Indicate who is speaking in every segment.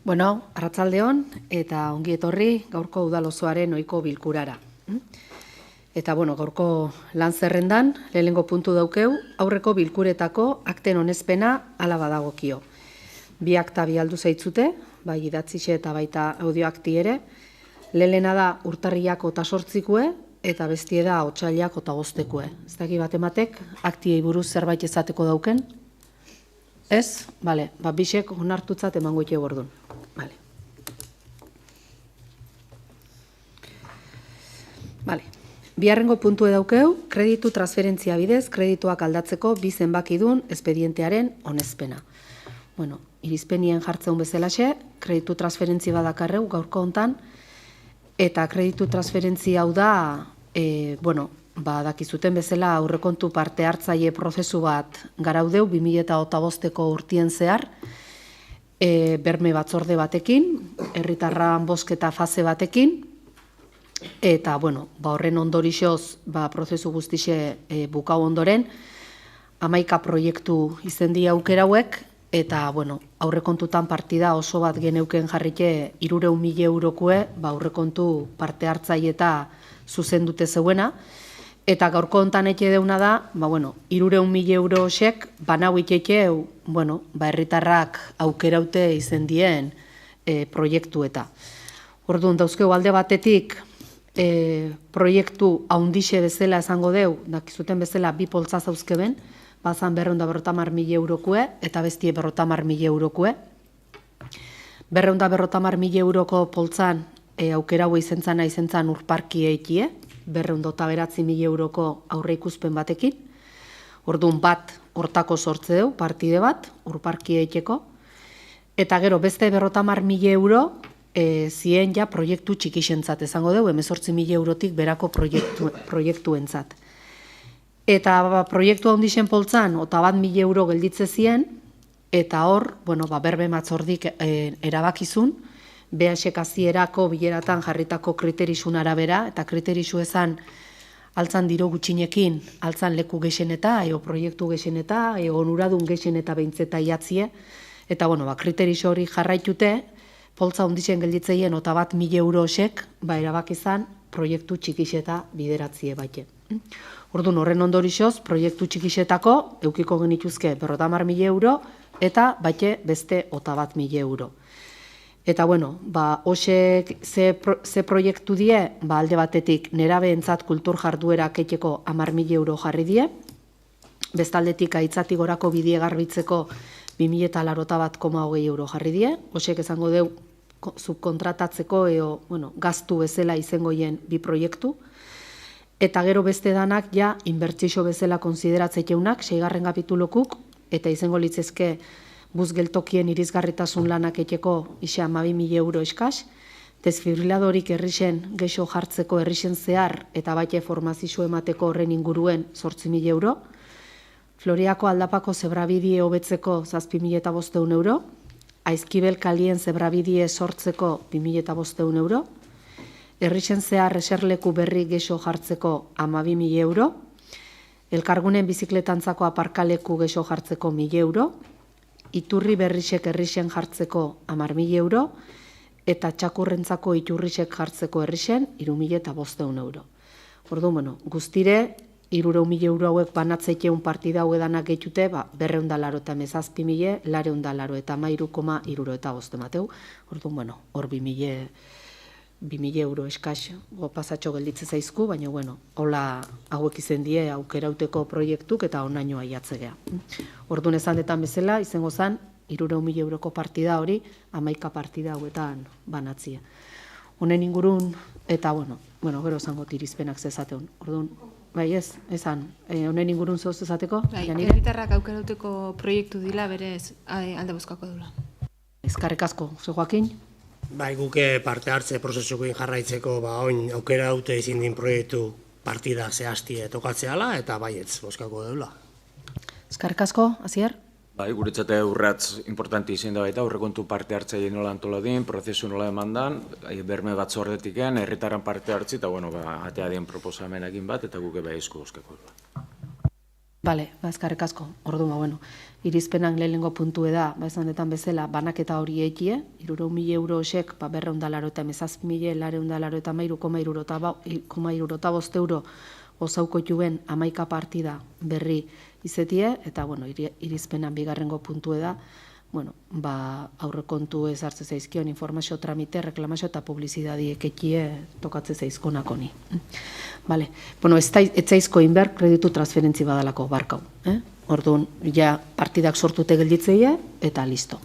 Speaker 1: Bueno, arratsaldeon eta ongi etorri gaurko udalozoaren ohiko bilkurara. Eta gaurko lan zerrendan lehenengo puntu daukeu aurreko bilkuretako akten onespena hala badagokio. Bi akta bialdu zaitzute, bai idatzixe eta baita audioakti ere. Lehena da urtarriak 28 eta bestie da otsailak 25. Ez daki batematek aktiei buruz zerbait esateko dauken? Ez? Bale, bisek onartutzat emango itxego ordun. Bale. Biharrengo puntu daukeu, kreditu transferentzia bidez, kredituak aldatzeko bi zenbakidun espedientearen onespena. Irizpenien jartzeun bezalaxe, kreditu transferentzi badakarreu gaurko hontan, eta kreditu transferentzia hau da, dakizuten bezala aurrekontu parte hartzaile prozesu bat garaudeu 2025ko urtien zehar, berme batzorde batekin, herritarran bozketa fase batekin, eta horren ondorixoz prozesu guztixe bukau ondoren, 11 proiektu izendi aukera hauek, eta aurrekontutan partida oso bat geneuken jarrike 300.000 eurokue aurrekontu parte hartzaile eta zuzendute zeuena, eta gaurko hontan eke deuna da, 300.000 euro osek, banau ikekeu, herritarrak aukeraute izendien proiektu eta. Orduan, dauzkeu alde batetik, proiektu haundixe bezala esango deu, dakizuten bezala bi poltza zauzkeben, bazan 250.000 eurokue, eta bestie 50.000 eurokue. 250.000 euroko poltzan aukera hau izentzan urparki eikie, 209.000 euroko aurre ikuspen batekin. Orduan bat, hortako sortze deu, partide bat, urparki eiteko. Eta gero, beste 50.000 euro, zien ja proiektu txikixentzat esango dugu, 18.000 eurotik berako proiektuentzat. Eta proiektu handixen poltzan, 1.000 euro gelditze zien, eta hor, berbe matzordik erabakizun, BHK azierako bileratan jarritako kriterizun arabera, eta kriterizu esan altzan diro gutxinekin, altzan leku gexeneta, proiektu gexeneta, onuradun gexeneta behintzeta iatzie, eta kriterizu hori jarraitute, poltza ondixen gelditzeien 1.000 euro osek, erabakizan proiektu txikixeta bideratzie baite. Orduan, horren ondorixoz, proiektu txikixetako eukiko genituzke 50.000 euro eta baite beste 1.000 euro. Eta osek ze proiektu die, alde batetik nerabeentzat kultur jarduera ketxeko 10.000 euro jarri die, bestaldetik aitzatik gorako bidie garbitzeko 2.081,20 euro jarri die, osek esango deu subkontratatzeko gaztu bezala izangoien bi proiektu, eta gero beste danak ja inbertsixo bezala konsideratzeteunak, 6. kapitulokuk, eta izango litzezke buz geltokien irizgarritasun lanak eteko isa 12.000 euro eskaz, desfibriladorik errixen gexo jartzeko errixen zehar, eta baite formazio emateko horren inguruen 8.000 euro, Floriako aldapako zebrabidie hobetzeko 7.500 euro, Aizkibel kalien zebrabidie sortzeko 2.500 euro, Errixen zehar eserleku berri gexo jartzeko 12.000 euro, Elkargunen bizikletantzako aparkaleku gexo jartzeko 1.000 euro, Iturri berrixek errixen jartzeko 10.000 euro, eta txakurrentzako iturrixek jartzeko errixen 3.500 euro. Orduan, guztire, 300.000 euro hauek banatzeikeun partida hau edanak gehitute, 200.000 eta 17.000, 200 eta 13,75 emateu. Orduan, hor 2.000 euro eskaz pasatxo gelditze zaizku, baina, hola hauek izen die aukerauteko proiektuk eta onaino aiatzegea. Orduan esan detan bezala, izango zan, 300.000 euroko partida hori, 11 partida hauetan banatzia. Honen ingurun, eta, gero zango tirizpenak zezateun. Orduan, bai ez, esan, honen ingurun zehoz ezateko?
Speaker 2: Herritarrak aukerauteko proiektu dila berez alde bozkako dula.
Speaker 1: Eskarrik asko, ze Joakin?
Speaker 3: Bai, guke parte hartze prozesukoin jarraitzeko, oin aukera dute izin din proiektu partida zehaztie tokatzeala, eta baietz bozkako deula.
Speaker 1: Eskarrik asko, Asier?
Speaker 4: Bai, guretzate urratz importanti izin da baita, aurrekontu parte hartzaile nola antoladien, prozesu nola emandan, berme batzordetiken, herritarran parte hartzi, eta atea dien proposamenekin bat, eta guke behizko bozkako dula.
Speaker 1: Bale, eskerrik asko. Orduan, bueno, irizpenak lehenengo puntu da, esan detan bezala, banaketa hori egie, 300.000 euro esek, 217.000,73,5 euro osauko juen 11 partida berri izetie, eta, bueno, irizpenan bigarrengo puntu da, bueno, aurrekontu ezartze zaizkion informazio tramite, reklamazio eta publizidadi ekekie tokatze zaizkonak honi. Vale. Bueno, ez zaizko inber kreditu transferentzi badalako barkau. Orduan, ja partidak sortute gelditzeie, eta listo.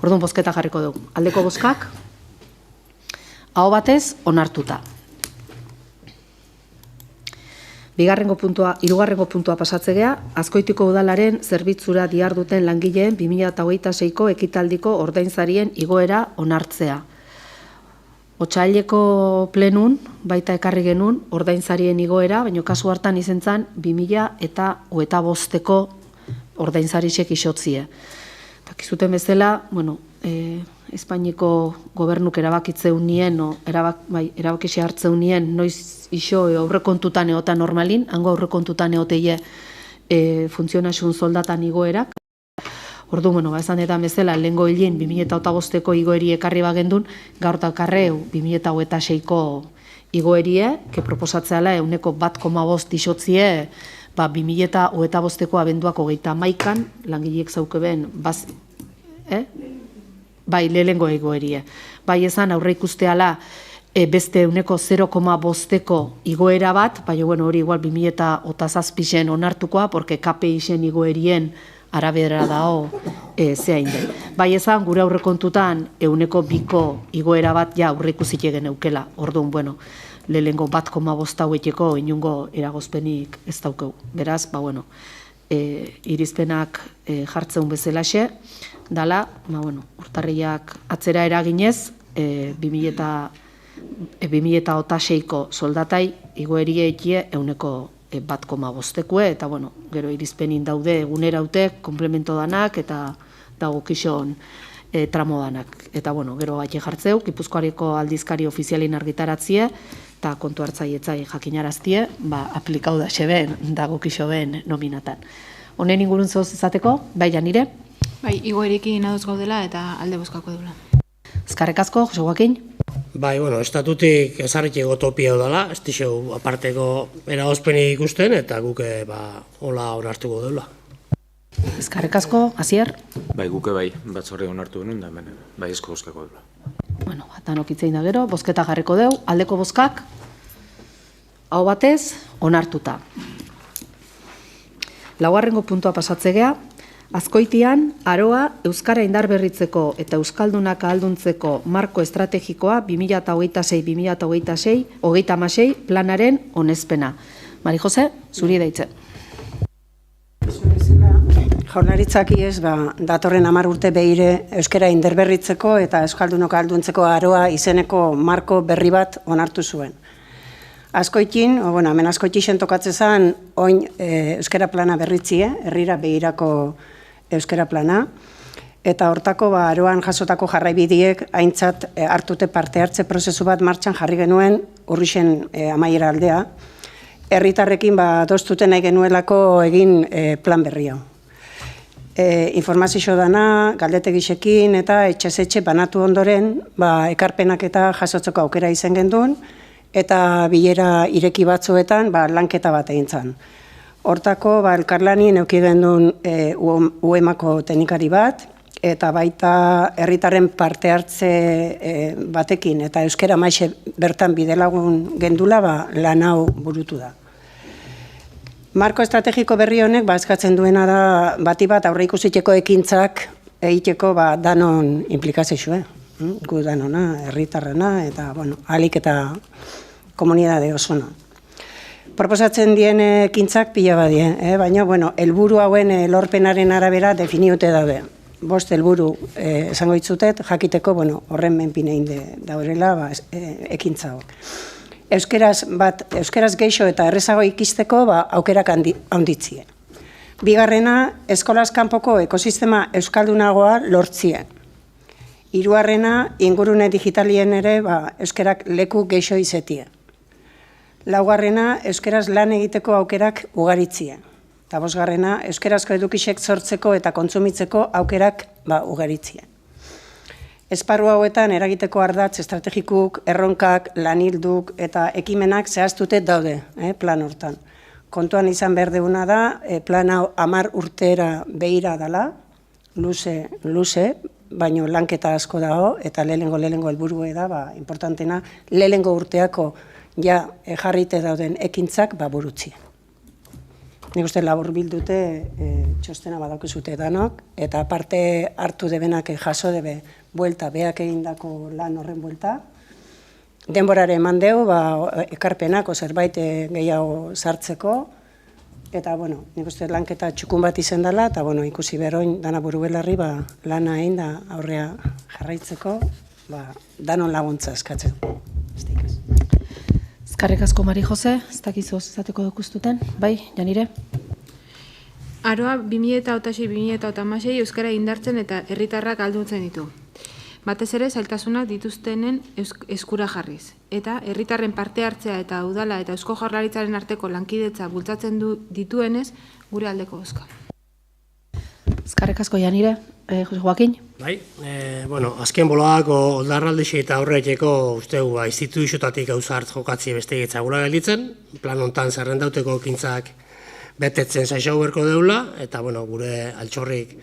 Speaker 1: Orduan, bozketa jarriko dugu. Aldeko bozkak, aho batez, onartuta. Hirugarrengo puntua pasatzegea, Azkoitiko udalaren zerbitzura diharduten langileen 2026ko ekitaldiko ordainsarien igoera onartzea. Otsaileko plenun, baita ekarri genuen, ordainsarien igoera, baina kasu hartan izen zen 2025ko ordainsarisek isotzie. Dakizuten bezala, bueno, Espainiko gobernuk erabakitzeun nien, erabakitze hartzeun nien, noiz iso aurrekontutan eotan normalin, hango aurrekontutan eoteie funtzionazioen soldatan igoerak. Ordu, bueno, esan edan bezala, lehengo hilien 2008ko igoeri ekarri bagendun, gaur dakarreu 2026ko igoerie, que proposatzeala euneko 1,5 isotzie, 2008ko abenduak 31an, langileek zaukeben, bai, lehengo igoerie. Bai, esan aurre ikusteala beste euneko 0,5ko igoera bat, bai, bueno, hori igual 2007 onartukoa, porque KPI-en igoerien arabera dao zehain den. Bai, esan gure aurrekontutan euneko 2ko igoera bat ja aurre ikusik egen eukela. Orduan, bueno, lehengo 1,5 haueteko inungo eragozpenik ez daukeu. Beraz, bueno, irizpenak jartzeun bezalaxe, dala, urtarriak atzera eraginez, 2026ko soldatai igoerie ekie euneko 1,5 eta, gero irizpenin daude eguneraute, komplemento danak eta dagokizon tramo danak. Eta, gero batxe jartzeu, Gipuzkoareko aldizkari ofizialin argitaratzie, eta kontu hartzaietzai jakinaraztie, aplikau da xeben dagokizo ben nominatan. Honen ingurun zehoz izateko, bai janire?
Speaker 2: Bai, igoerekin adoz gaudela eta alde bozkako dula.
Speaker 1: Eskerrik asko, Jose Joaquin?
Speaker 3: Bai, estatutik ezarritxego topia dela, ez dixo aparteko eragozpenik ikusten, eta guke hola onartuko dela.
Speaker 1: Eskerrik asko, Asier?
Speaker 4: Bai, guke bai, batzorde onartu genuen, da bai esko bozkako dela.
Speaker 1: Tanok itzein da gero, bozketa jarriko deu, aldeko bozkak, hau batez, onartuta. Laugarrengo puntua pasatzegea, Azkoitian, aroa Euskara indarberritzeko eta Euskaldunak ahalduntzeko marko estrategikoa 2026-2026 planaren onespena. Mari Jose, zuri deitzen.
Speaker 5: Jaurlaritzak datorren 10 urte behire Euskara indarberritzeko eta Euskaldunok ahalduntzeko aroa izeneko marko berri bat onartu zuen. Azkoitin, hemen Azkoitixen tokatze zen, oin Euskara plana berritzie, herrira behirako Euskara plana, eta hortako aroan jasotako jarraibideek aintzat hartute parte hartze prozesu bat martxan jarri genuen urrixen amaiera aldea, herritarrekin doztuten nahi genuelako egin plan berria. Informazio dana, galdetegisekin eta etxez-etxe banatu ondoren, ekarpenak eta jasotzeko aukera izen gendun, eta bilera ireki batzuetan lanketa bat egin zen. Hortako, elkarlanin euki gendun UEMako teknikari bat, eta baita herritarren parte hartze batekin, eta euskara maixe bertan bidelagun gendula lan hau burutu da. Marko estrategiko berri honek eskatzen duena da bati bat aurre ikusiteko ekintzak egiteko danon implikazioa. Gu danona, herritarrena, eta alik eta komunidade osona. Proposatzen dien ekintzak pila badie, baina helburu hauen lorpenaren arabera definiute daude. 5 helburu esango ditzutet, jakiteko horren menpinein daurela ekintza hau. Euskaraz geixo eta errezago ikisteko aukerak handitzie. Bigarrena, eskolaz kanpoko ekosistema euskaldunagoa lortzie. Hirugarrena, ingurune digitalien ere euskarak leku geixo izetie. Laugarrena, euskaraz lan egiteko aukerak ugaritzia. Eta bosgarrena, euskarazko edukixek sortzeko eta kontsumitzeko aukerak ugaritzia. Esparru hauetan eragiteko ardatz estrategikuk, erronkak, lanilduk eta ekimenak zehaztute daude plan hortan. Kontuan izan behar deuna da, plan hau 10 urtera behira dela, luze, baino lanketa asko dago, eta lehenengo helburue da, importantena, lehenengo urteako jarrite dauden ekintzak burutzia. Nik uste labur bildute txostena badaukizute danok, eta parte hartu debenak jaso debe buelta, beak egindako lan horren buelta. Denborare eman deu, ekarpenako zerbait gehiago sartzeko, eta, nik uste lanketa txukun bat izen dela, eta, ikusi beroin dana buru belarri, lana egin da aurrea jarraitzeko, danon laguntza eskatzen.
Speaker 1: Eskerrik asko Mari Jose, ez dakizu izateko dokuztuten, bai, Janire?
Speaker 2: Aroa 2006-2006 euskara indartzen eta herritarrak galdutzen ditu. Batez ere zailtasunak dituztenen eskura jarriz. Eta herritarren parte hartzea eta udala eta Eusko Jaurlaritzaren arteko lankidetza bultzatzen dituenez gure aldeko bozka.
Speaker 1: Eskerrik asko Janire, Jose Joaquin?
Speaker 3: Bai, azken bolagako oldarraldixi eta aurreteko usteu instituziotatik gauza hart jokatzi beste egitzagula gelditzen, plan hontan zerrendauteko ekintzak betetzen saixau berko deula, eta gure altxorrik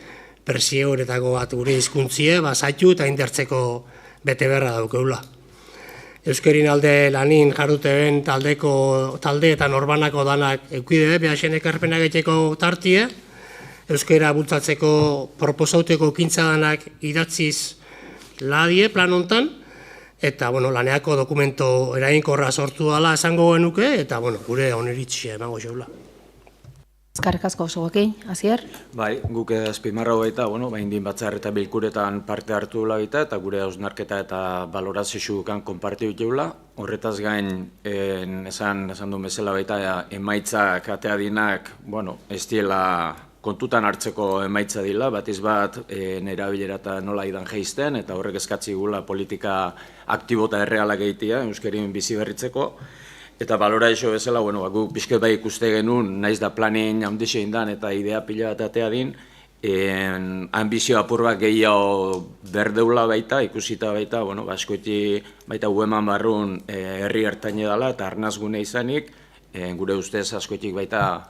Speaker 3: presioretako bat gure hizkuntzie zaitu eta indertzeko bete berra daukeula. Euskerin alde lanin jarduteben talde eta norbanako danak eukide, behasen ekarpenak egiteko tartie, euskera bultzatzeko proposauteko kintza danak idatziz ladie plan hontan, eta laneako dokumento eraginkorra sortu dela esango genuke, eta gure oneritxia emango zeula.
Speaker 1: Eskerrik asko Jose Joaquin, Asier?
Speaker 4: Bai, guk azpimarra baita, indin batzar eta bilkuretan parte hartu dula baita, eta gure hausnarketa eta balorazioan konpartiu jeula. Horretaz gain, esan du bezala baita, emaitzak atea dinak, ez diela kontutan hartzeko emaitza dila, batiz bat erabilera eta nola idan geizten, eta horrek eskatzi gula politika aktibo eta errealak egitea, euskerin bizi berritzeko. Eta balora iso bezala, guk pixket bai ikuste genuen, naiz da planin handixein dan eta idea pila bat atea din, ambizio apur bat gehiago berdeula baita, ikusita baita, askoiti baita ueman barrun herri hartaine dela eta arnazgune izanik, gure ustez askoitik baita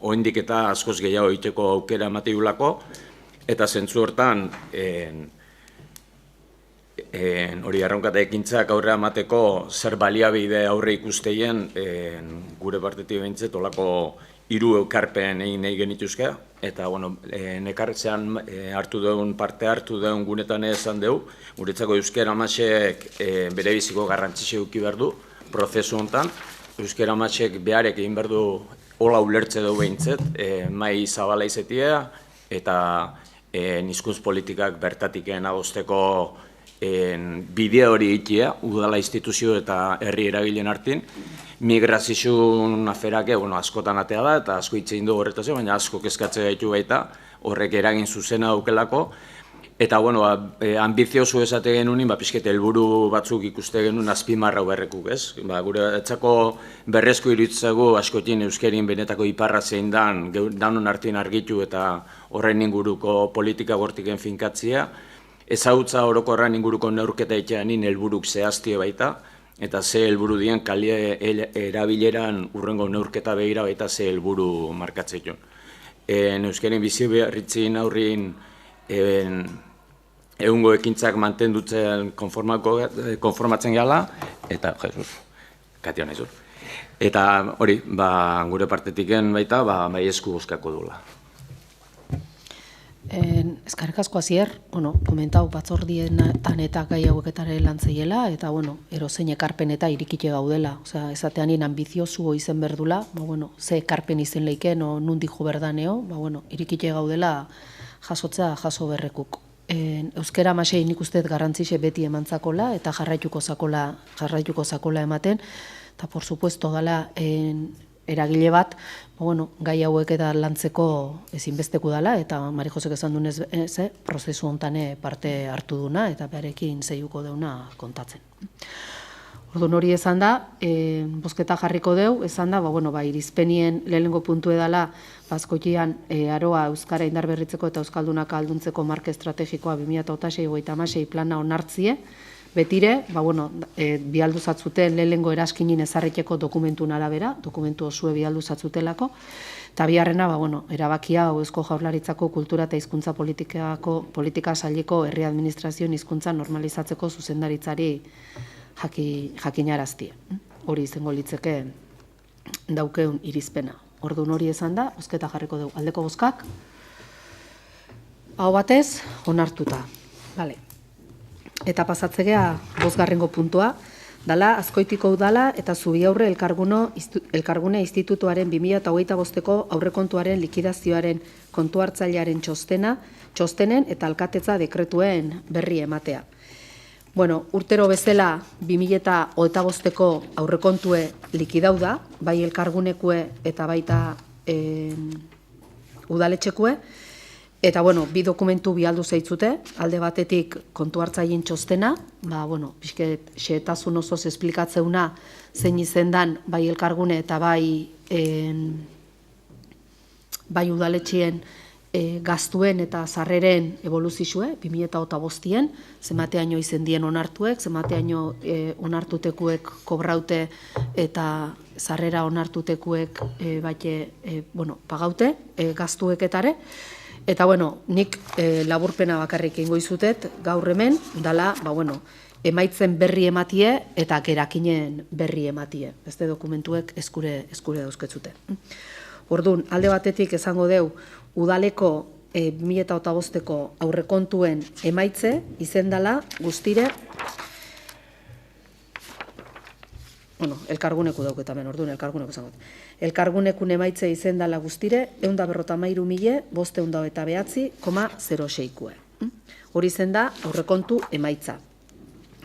Speaker 4: oindik eta askoz gehiago egiteko aukera ematiulako, eta zentzu hortan, hori erronkata ekintzak aurre amateko zer baliabide aurre ikusteien gure partetik behintzet olako 3 ekarpen egin nahi genituzke, eta nekartzean parte hartu deun gunetan esan deu, guretzako euskera masek bere biziko garrantzise eduki behar du prozesu honetan, euskera masek beharek egin behar du hola ulertze du behintzet, mai zabala izetia, eta hizkuntz politikak bertatiken adosteko bidea hori egitea, udala instituzio eta herri eragilen hartin. Migrazioen aferake askotan atea da, eta asko hitz egin du horretaz, baina asko kezkatze gaitu baita, horrek eragin zuzena daukelako. Eta, ambiziozu esate genunin, pixket helburu batzuk ikuste genuen azpimarra berrekuk, ez? Gure etzako berrezko iruditzego askotin euskerin benetako iparra zein dan, danon hartin argitu eta horren inguruko politika gortiken finkatzia, ezagutza orokorran inguruko neurketa etxeanin helburuk zehaztio baita, eta ze helburu dien kalia erabileran urrengo neurketa behira baita ze helburu markatzeitun. Euskerin bizi beharritzin aurrin egungo ekintzak mantendutzen konformatzen gala, eta, Jesus, katia nahi zur. Eta hori, gure partetiken baita, bai esku bozkako duela.
Speaker 1: Eskerrik asko Asier, komentau batzordietan eta gai haueketare lan zeiela, eta erozein ekarpen eta irikite gaudela. Esatean ambiziozu izen berdula, ze ekarpen izen leiken, nundi jo berdaneo, irikite gaudela jasotzea jaso berrekuk. Euskera masei nik usteet garrantzixe beti emantzakola, eta jarraituko zakola ematen, eta por supuesto dala eragile bat, gai hauek eta lantzeko ezinbesteku dela, eta Mari Josek esan dunez prozesu honetan parte hartu duna, eta beharekin zeiuko deuna kontatzen. Orduan hori esan da, bozketa jarriko deu, esan da, irizpenien lehenengo puntu edala, Azkoitian aroa Euskara indarberritzeko eta Euskaldunak ahalduntzeko marka estrategikoa 2006-2016 plana onartzie, betire, bialdu zatzuten lehenengo eraskinin ezarriteko dokumentun arabera, dokumentu osue bialdu zatzutelako, eta biharrena, erabakia Eusko Jaurlaritzako kultura eta hizkuntza politika saileko herri administrazioen hizkuntza normalizatzeko zuzendaritzari jakinaraztie. Hori izango litzeke daukeun irizpena. Orduan hori esan da, bozketa jarriko dugu. Aldeko bozkak, hau batez, onartuta. Vale. Eta pasatzegea bosgarrengo puntua, dala Azkoitiko udala eta Zubiaurre elkargune institutuaren 2025ko aurrekontuaren likidazioaren kontu hartzailearen txostenen eta alkatetza dekretuen berri ematea. Urtero bezala 2025ko aurrekontue likidau da, bai elkargunekue eta baita udaletxekue, eta bi dokumentu bialdu zeitzute, alde batetik kontu hartzaileen txostena, pixket xehetasun osoz esplikatzeuna zein izendan bai elkargune eta bai udaletxien gaztuen eta sarreren evoluzizue, 2025-en, zemateaino izendien onartuek, zemateaino onartutekuek kobraute eta sarrera onartutekuek pagaute gaztueketare. Eta, nik laburpena bakarrik ingo izutet, gaur hemen, dala, emaitzen berri ematie eta gerakinen berri ematie. Beste dokumentuek eskure dauzketzute. Orduan, alde batetik esango deu, udaleko 2025ko aurrekontuen emaitze izendala guztire, elkarguneku dauketamen, orduan elkarguneku zangot. Elkargunekun emaitze izendala guztire, 153.529,06. Hori zenda aurrekontu emaitza.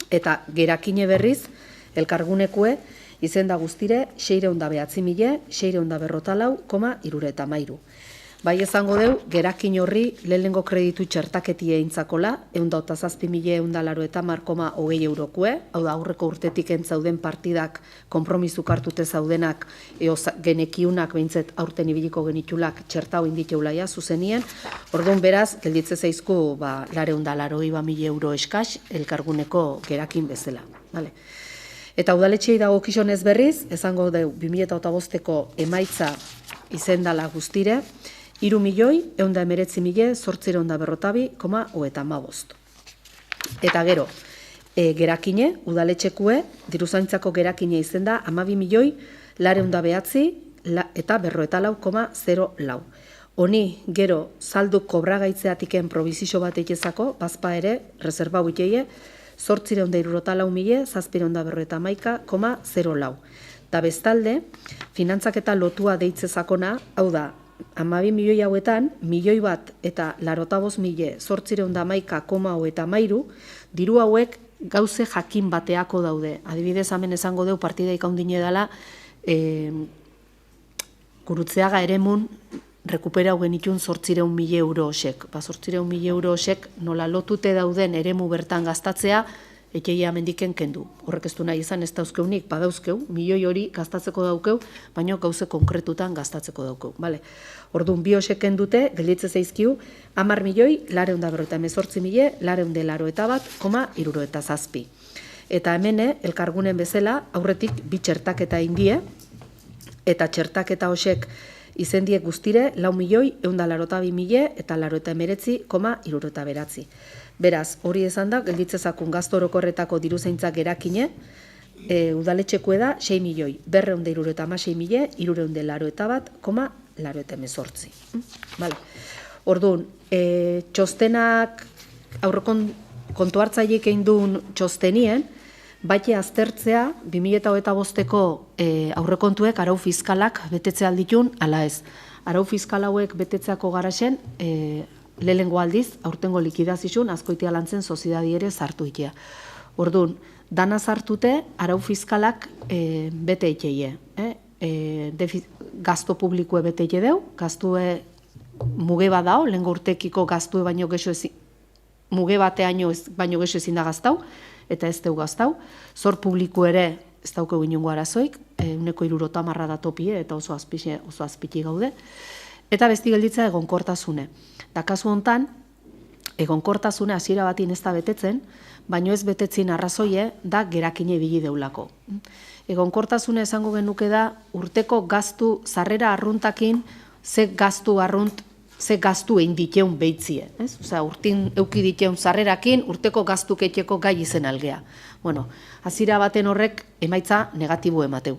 Speaker 1: Eta gerakine berriz, elkargunekue izenda guztire, 609.694,73. Bai esango deu, gerakin horri lehenengo kreditu txertaketie intzakola, 107.180,20 eurokue, hau da aurreko urtetik entzauden partidak konpromisu hartute zaudenak, genekiunak behintzet aurten ibiliko genitulak txertau inditeulaia zuzenien, orduan beraz, gelditze zeizku 280.000 euro eskaz, elkarguneko gerakin bezala. Eta udaletxei dago kisonez berriz, esango deu 2025ko emaitza izendala guztire, 3.119.802,35. Eta gero, gerakine, udaletxekue, diruzaintzako gerakine izenda 12.000.909 eta 404,04. Honi, gero, saldu kobragaitzeatiken provizio bat eitezako, bazpa ere, reserva huiteie, 864.741,04. Da bestalde, finantzaketa lotua deitzezakona, hau da, 12 milioi hauetan, milioi bat eta 85.811,13 diru hauek gauze jakin bateako daude. Adibidez, hemen esango deu partida ikaundine dela Gurutzeaga eremun rekuperau genitun 800.000 euro osek. 800.000 euro osek nola lotute dauden eremu bertan gastatzea, ekeia mendiken kendu. Horrek ez du nahi izan ez dauzkeunik, badauzkeu, milioi hori gastatzeko daukeu, baina gauze konkretutan gastatzeko daukeu. Orduan, bi osek kendute, gelditze zeizkiu, 10.948.408,67. Eta hemene, elkargunen bezala, aurretik bi txertaketa indie, eta txertaketa osek izendie guztire, 4.182.000 eta 489,69. Beraz, hori esan da, gelditzezakun gazto orokorretako diruzaintzak gerakine, udaletxekue da 6.206.281,88. Orduan, txostenak aurrekon kontu hartzaileek egin duen txostenien, baite aztertzea 2025ko aurrekontuek arau fiskalak betetze alditun, ala ez. Arau fiskal hauek betetzeako garaxen, lehengo aldiz, aurtengo likidazizun, Azkoitia lantzen soziedadi ere sartu itea. Orduan, dana sartute, arau fiskalak bete iteie. Gasto publikue bete ite deu, gastue muge bat dao, lehengo urtekiko gastue baino gexo ezin, muge bateaino baino gexo ezin da gaztau, eta ez deu gaztau. Zor publiko ere ez dauke inongo arazoik, 170 da topie eta oso azpiti gaude. Eta besti gelditza egonkortasune. Da kasu hontan, egonkortasune hasiera batin ez da betetzen, baino ez betetzin arrazoie da gerakine ibili deulako. Egonkortasune esango genuke da urteko gaztu sarrera arruntakin ze gaztu egin diteun behitzie. Osea, urtin euki diteun sarrerakin urteko gaztu ketxeko gai izen algea. Bueno, hasiera baten horrek emaitza negatibo emateu.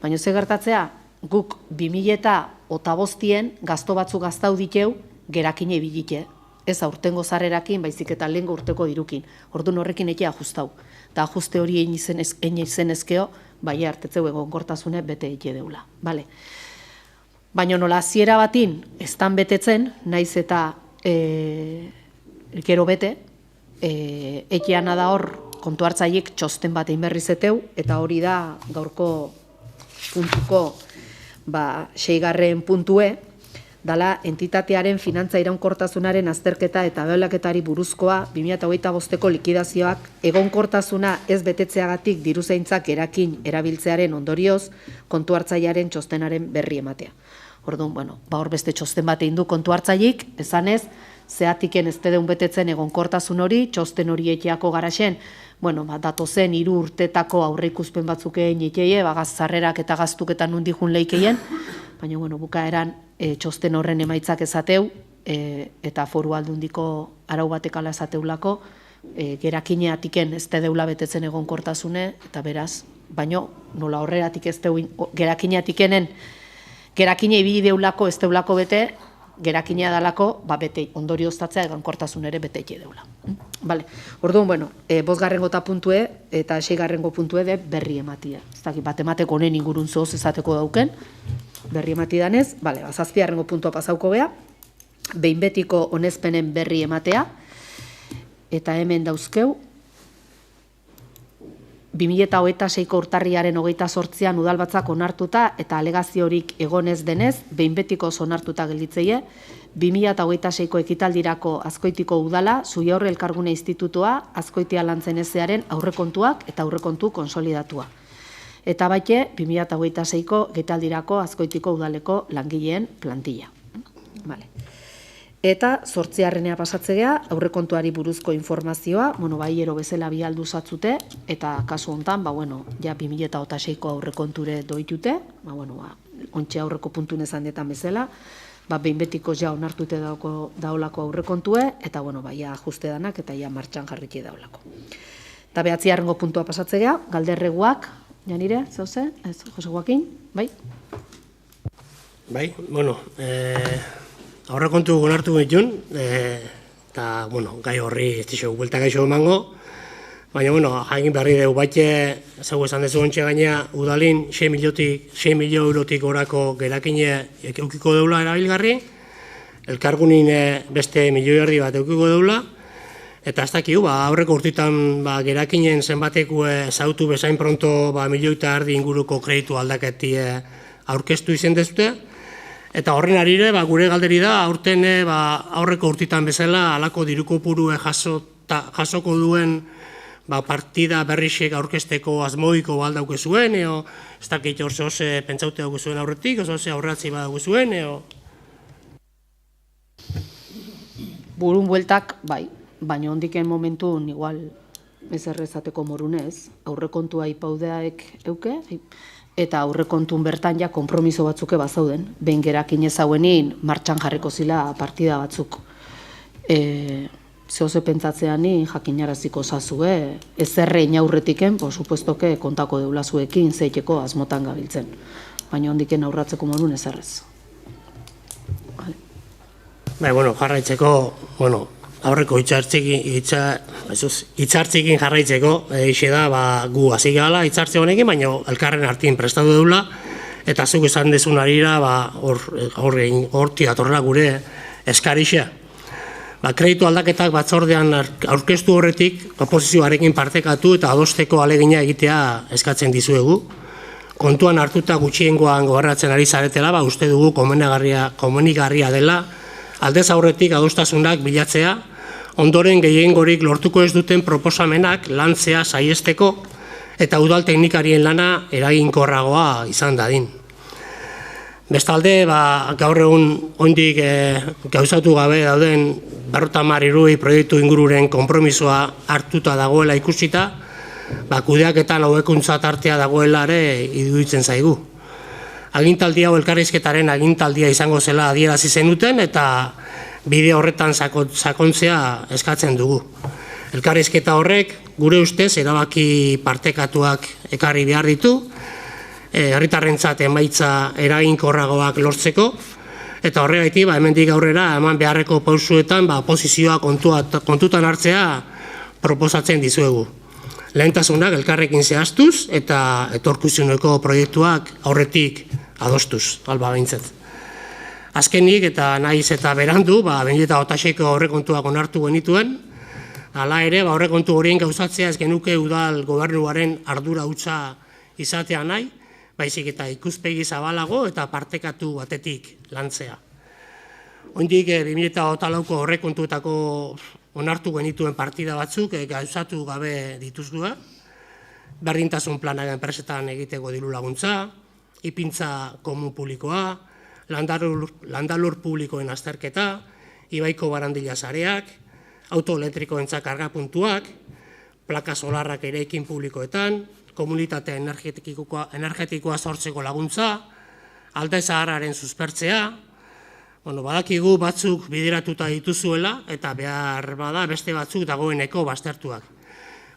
Speaker 1: Baina ze gertatzea, guk 2005 gazto batzu gaztau diteu gerakine ibilite. Ez aurtengo sarrerakin, baizik eta lehengo urteko dirukin. Orduan horrekin eke ajustau. Da ajuste hori egin izen ezkeo, bai hartetzeu egonkortasune bete eke deula. Bale. Baina nola hasiera batin estan betetzen, naiz eta gero bete, ekeana da hor kontu hartzaiek txosten bat egin berrizeteu, eta hori da gaurko puntuko 6. puntue, dala entitatearen finantza iraunkortasunaren azterketa eta beholaketari buruzkoa 2025ko likidazioak egonkortasuna ez betetzeagatik diruzeintzak erakin erabiltzearen ondorioz kontu hartzailearen txostenaren berri ematea. Orduan, hor beste txosten bat egin du kontu hartzaileik, esanez, zeatiken ez deun betetzen egonkortasun hori, txosten hori eteako garaxen, datozen 3 urtetako aurreikuspen batzuk egin eteie, sarrerak eta gaztuketan nundi jun leikeien, baina bukaeran txosten horren emaitzak esateu, eta Foru Aldundiko arau batek ala esateulako, gerakineatiken ez deula betetzen egonkortasune, eta beraz, baina nola horreratik ez deu gerakineatikenen, gerakine ibili deulako ez deulako bete, gerakinea dalako, bete ondorioztatzea egonkortasun ere bete eke deula. Vale. Orduan, 5. puntue eta 6. puntue de berri ematia. Ez dakit, bat emateko honen ingurun zoz ezateko dauken, berri emati danez, 7. puntua pasauko beha, behin betiko honezpenen berri ematea, eta hemen dauzkeu, 2026ko urtarriaren 28an udalbatzak onartuta eta alegaziorik egonez denez, behin betiko onartuta gelditzeie, 2026ko ekitaldirako Azkoitiko udala, Zuiaurre Elkargune Institutua, Azkoitia Lantzenezearen aurrekontuak eta aurrekontu konsolidatua. Eta baite, 2026ko ekitaldirako Azkoitiko udaleko langileen plantilla. Vale. Eta 8. pasatzea, aurrekontuari buruzko informazioa, bai ero bezala bialdu zatzute, eta kasu hontan, ja 2026ko aurrekonture doitute, ontxe aurreko puntun ezan detan bezala, behin betiko ja onartute daulako aurrekontue, eta ja ajuste danak, eta ja martxan jarriti daulako. Eta 9. puntua pasatzea, galderreguak, janire, zauze, Jose Joaquin, bai?
Speaker 3: Bai, aurrekontu onartu genitun, eta, gai horri ez dixo, buelta gaixo emango, baina, jagin berri dugu baite, zau esan dezu ontxe gaina, udalin 6 milio eurotik orako gerakine eukiko deula erabilgarri, elkargunin beste 1,5 milioi bat eukiko deula, eta ez dakigu, aurreko urtitan gerakinen zenbateku zautu bezain pronto 1,5 milioi inguruko kreditu aldaketi aurkeztu izen dezute, eta horren arire, gure galderi da, aurten aurreko urtitan bezala, alako diruko puru jasoko duen partida berrixek aurkezteko asmoiko baldauke zuen, eo, ez dakit hor zehose pentsaute dauke zuen aurretik, zehose aurratzi badauke zuen, eo.
Speaker 1: Burun bueltak, bai, baina hondiken momentun igual ez errezateko morunez, aurrekontua ipaudeaek euke, eta aurrekontun bertan ja konpromiso batzuke bazauden, behin gerakin ezauenin martxan jarriko zila partida batzuk. Zehose pentsatzeani jakinaraziko zazue, ez erre inaurretiken, supuestoke kontako deulazuekin zeiteko asmotan gabiltzen. Baina hondiken aurratzeko morun ez errez.
Speaker 3: Jarraitzeko, aurreko hitzartzikin jarraitzeko, eixe da, gu hasi gala hitzartze honekin, baina elkarren artin prestatu deula, eta zuk esan dezun arira, horti datorrela gure eskarixa. Kreditu aldaketak batzordean aurkeztu horretik, oposizioarekin partekatu eta adosteko alegina egitea eskatzen dizuegu. Kontuan hartuta gutxiengoan gobernatzen ari zaretela, uste dugu komenigarria dela, aldez aurretik adostasunak bilatzea, ondoren gehiengorik lortuko ez duten proposamenak lantzea saihesteko eta udal teknikarien lana eraginkorragoa izan dadin. Bestalde, gaur egun oraindik gauzatu gabe dauden 53 proiektu ingururen konpromisoa hartuta dagoela ikusita, kudeaketan hobekuntza tartea dagoela ere iruditzen zaigu. Agintaldi hau elkarrizketaren agintaldia izango zela adierazi zenuten eta bide horretan sakontzea eskatzen dugu. Elkarrizketa horrek gure ustez erabaki partekatuak ekarri behar ditu, herritarrentzat emaitza eraginkorragoak lortzeko, eta horregatik hemendik aurrera eman beharreko pausuetan oposizioa kontutan hartzea proposatzen dizuegu. Lehentasunak elkarrekin zehaztuz eta etorkizuneko proiektuak aurretik adostuz, alba behintzat. Azkenik eta naiz eta berandu, 2026ko aurrekontuak onartu genituen, hala ere, aurrekontu horien gauzatzea ez genuke udal gobernuaren ardura hutsa izatea nahi, baizik eta ikuspegi zabalago eta partekatu batetik lantzea. Oraindik 2024ko aurrekontuetako onartu genituen partida batzuk gauzatu gabe dituzua, berdintasun planaren enpresetan egiteko diru laguntza, ipintza komun publikoa, landalur publikoen azterketa, ibaiko barandila sareak, auto elektrikoentzat kargapuntuak, plaka solarrak eraikin publikoetan, komunitate energetikoa sortzeko laguntza, alde zaharraren suspertzea, badakigu batzuk bideratuta dituzuela eta behar bada beste batzuk dagoeneko baztertuak.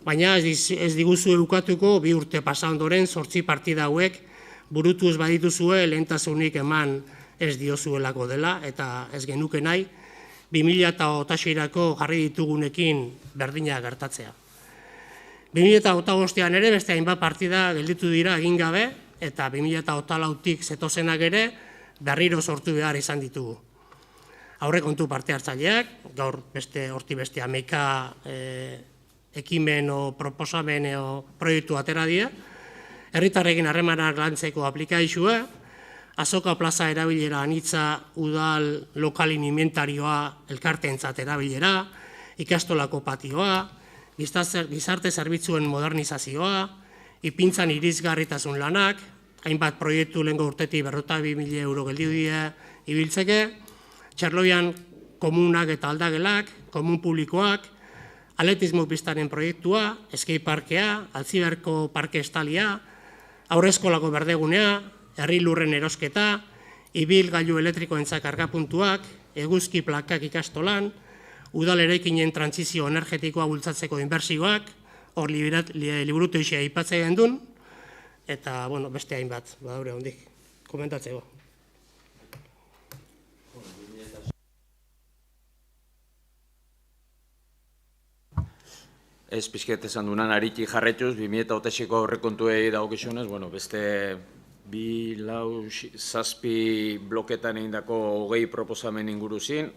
Speaker 3: Baina ez diguzu ukatuko 2 urte pasa ondoren 8 partida hauek burutuz badituzue lehentasunik eman ez diozuelako dela eta ez genuke nahi 2026ko jarri ditugunekin berdina gertatzea. 2025ean ere beste hainbat partida gelditu dira egin gabe eta 2024tik zetozenak ere berriro sortu behar izan ditugu. Aurrekontu parte hartzaileak, gaur beste 11 ekimen o proposamen o proiektu atera dira, herritarrekin harremanak lantzeko aplikaizua, azoka plaza erabilera anitza udal lokalin inventarioa elkarteentzat erabilera, ikastolako patioa, gizarte zerbitzuen modernizazioa, ipintzan irisgarritasun lanak, hainbat proiektu lehengo urtetik 42.000 euro gelditu dira ibiltzeke, Txerloian komunak eta aldagelak, komun publikoak, atletismo pistaren proiektua, skate parkea, Altziberko parke estalia, aurreskolako berdegunea, herri lurren erosketa, ibilgailu elektrikoentzat kargapuntuak, eguzki plakak ikastolan, udal eraikinen trantsizio energetikoa bultzatzeko inbertsioak, hor liburutu isia aipatzen gendun, eta beste hainbat, badaure hondik, komentatzeko.
Speaker 4: Ez pixket esan dunan ariki jarretuz, 2026ko aurrekontuei dagokizunez, beste 2, 4, 7 bloketan egindako 20 proposamen inguruzin,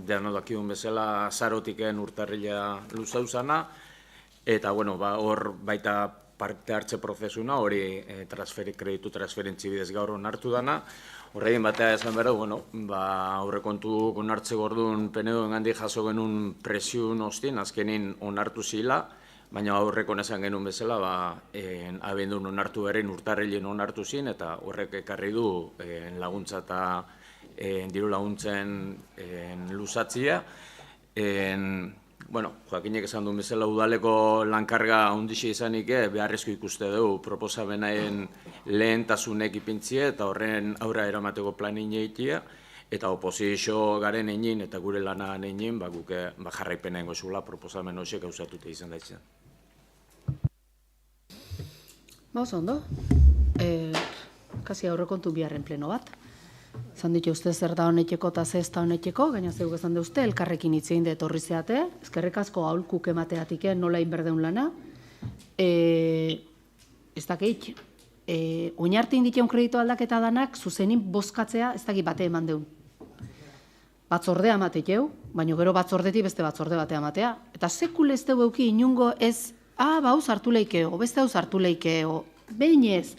Speaker 4: janodakidun bezala zarotiken urtarrila luzauzana, eta hor baita parte hartze prozesuna, hori kreditu transferentzi bidez gaur onartu dana. Horregin batea esan behar, aurrekontu onartze gordun PNV gandik jaso genuen presiun ostien, azkenin onartu zila, baina aurreko esan genuen bezala, abendun onartu beren urtarrilen onartu zin, eta horrek ekarri du laguntza eta diru laguntzen luzatzia. Joakinek esan duen bezala udaleko lankarga ondixi izanik beharrezko ikuste dugu proposamenaen lehentasunek ipintzie eta horren aurra eramateko planin egitea eta oposizio garen egin eta gure lana egin guk jarraipena ingo zula proposamen horiek gauzatute izan daitzen.
Speaker 1: Oso ondo, kasi aurrekontu biharren pleno bat. Zan ditu uste zer da honetxeko eta ze ez da honetxeko, gaina zeuk esan deuzte, elkarrekin hitzein da etorri zeate, ezkerrik asko aholkuk emateatik nola inberdeun lana. Ez dakit, oinartin diteun kreditu aldaketa danak, zuzenin bozkatzea ez dakit bate eman deun. Batzordea amatekeu, baina gero batzordetik beste batzorde batea amatea. Eta sekule ez dugu euki inungo ez, hauz hartu leikeo, beste hauz hartu leikeo, behin ez.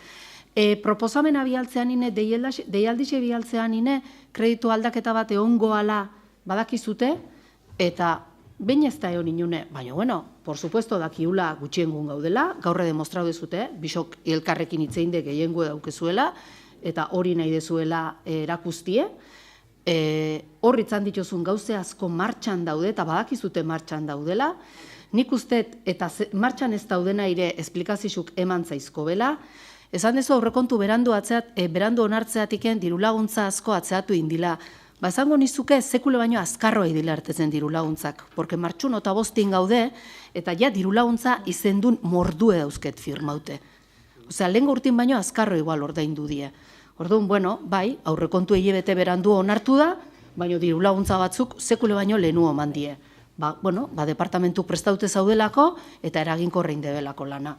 Speaker 1: Proposamena bialtzean ine, deialdixe bialtzean ine, kreditu aldaketa bat egongo ala badakizute, eta behin ez da egon inune, baina, bueno, por supuesto, dakiula gutxiengun gaudela, gaurre demostrau dezute, bisok elkarrekin itzeinde gehiengu daukezuela, eta hori nahi dezuela erakustie, hor itzan dituzun gauze asko martxan daude, eta badakizute martxan daudela, nik usteet, eta martxan ez daudena ere esplikazizuk eman zaizko bela, esan dezu aurrekontu berandu onartzeatiken dirulaguntza asko atzeatu indila. Ba, esango nizuke sekule baino azkarroa idile hartezen dirulaguntzak, porque martxun eta bostin gaude, eta ja dirulaguntza izendun mordue dauzket firmaute. Osea, lehen urtin baino azkarro igual ordaindu die. Orduan, bueno, bai, aurrekontu hilabete berandu onartu da, baino dirulaguntza batzuk sekule baino lehenu oman die. Ba, bueno, departamentu prestaute zaudelako eta eraginkorrein debelako lana.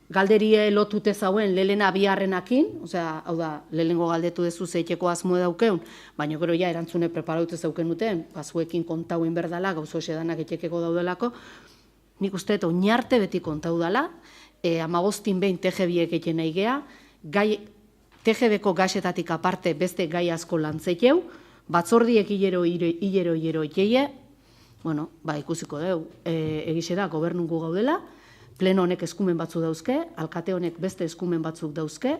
Speaker 1: Galderie lotute zauen lelena biharrenakin, osea, hau da, lehengo galdetu dezu zeiteko asmoe daukeun, baina gero ja erantzune preparaute zauken duten, zuekin kontauen berdala, gauzo edanak etxekeko daudelako, nik uste eta oinarte beti kontau dela, 15 behin TGBiek eken nahi geha, TGBko gaxetatik aparte beste gai asko lantzeteu, batzordiek hilero ikeie, bueno, ikusiko deu, egixe da, gobernungu gaudela, pleno honek eskumen batzuk dauzke, alkate honek beste eskumen batzuk dauzke,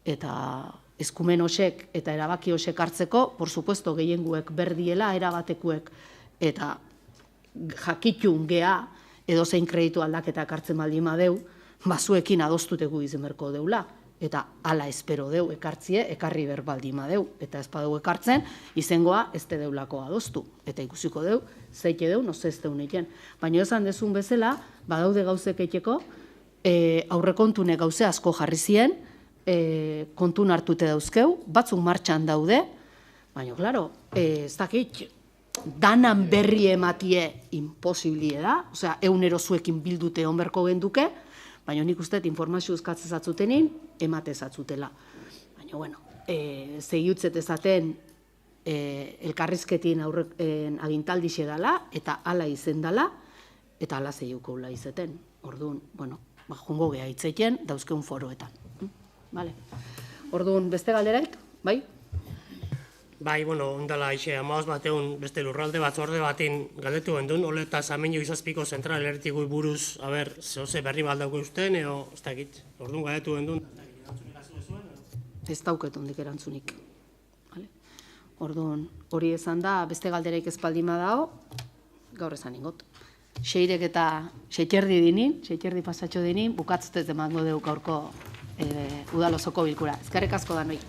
Speaker 1: eta eskumen hosek eta erabaki hosek hartzeko, por supuesto, gehienguek berdiela, erabatekuek, eta jakitun geha, edo zein kreditu aldaketak hartzen baldin badeu, bazuekin adostutegu izenberko deula, eta hala espero deu ekartzie, ekarri berbaldin badeu, eta ez badeu ekartzen, izengoa ez te deulako adostu, eta ikusiko deu, zeike deu, no ez deun eken. Baina esan dezun bezala, badaude gauzek eiteko, aurrekontune gauze asko jarri zien, kontun hartute dauzkeu, batzuk martxan daude, baina, klaro, ez dakit, danan berri ematie imposiblie da, osea, eunero zuekin bildute onberko genduke, baina nik usteet informazio euskatze zatzutenin, emate zatzutela. Baina, bueno, zehiutzet ezaten elkarrizketin agintaldixe dala, eta ala izen dala, eta ala zehiuko ula izeten. Orduan, bueno, jungo geha itzeken, dauzkeun foroetan. Vale. Orduan, beste galderaik, bai?
Speaker 3: Bai, bueno, ondala aixe, amaoz bateun beste lurralde batzorde batin galdetu gendun, ole eta Zamenio izazpiko zentral elertikui buruz, zehose berri baldauko usten, eo, ez dakit, orduan galdetu gendun,
Speaker 1: ez dauket hondik erantzunik. Orduan, hori esan da, beste galderaik ezpaldima dao, gaur esan ingot. Seirek eta seitxerdi dinin, seitxerdi pasatxo dinin, bukatztez emango deu gaurko udalosoko bilkura. Ezkerrek asko da noi.